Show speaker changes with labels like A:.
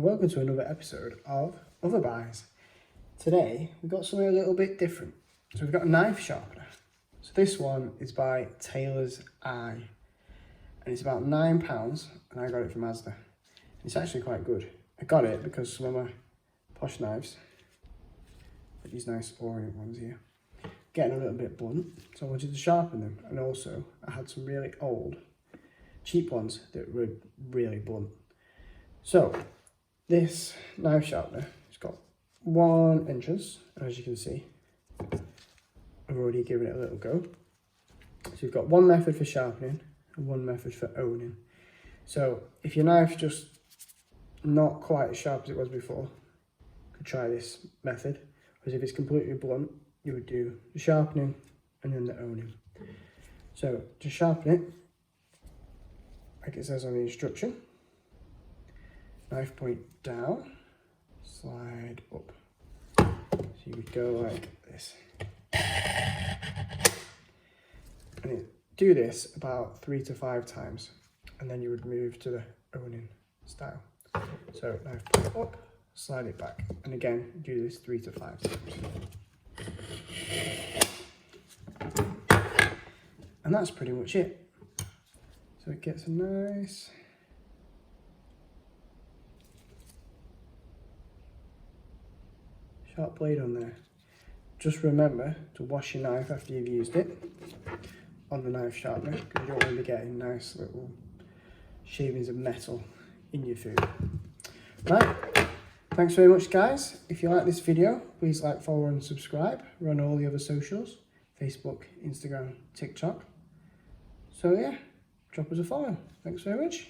A: welcome to another episode of OtherBuys. Today we've got something a little bit different. So we've got a knife sharpener. So this one is by Taylor's Eye and it's about £9 and I got it from ASDA. It's actually quite good. I got it because some of my posh knives, like these nice orient ones here, getting a little bit blunt, so I wanted to sharpen them. And also I had some really old cheap ones that were really blunt. So this knife sharpener has got one entrance, and as you can see I've already given it a little go. So you've got one method for sharpening and one method for owning. So if your knife's just not quite as sharp as it was before, you could try this method. Whereas if it's completely blunt, you would do the sharpening and then the owning. So to sharpen it, like it says on the instruction, knife point down, slide up. So you would go like this. And do this about 3 to 5 times, and then you would move to the owning style. So knife point up, slide it back, and again do this 3 to 5 times. And that's pretty much it. So it gets a nice sharp blade on there. Just remember to wash your knife after you've used it on the knife sharpener, because you don't want to be getting nice little shavings of metal in your food. Right, thanks very much guys. If you like this video, please like, follow and subscribe. We're on all the other socials, Facebook, Instagram, TikTok. So yeah, drop us a follow. Thanks very much.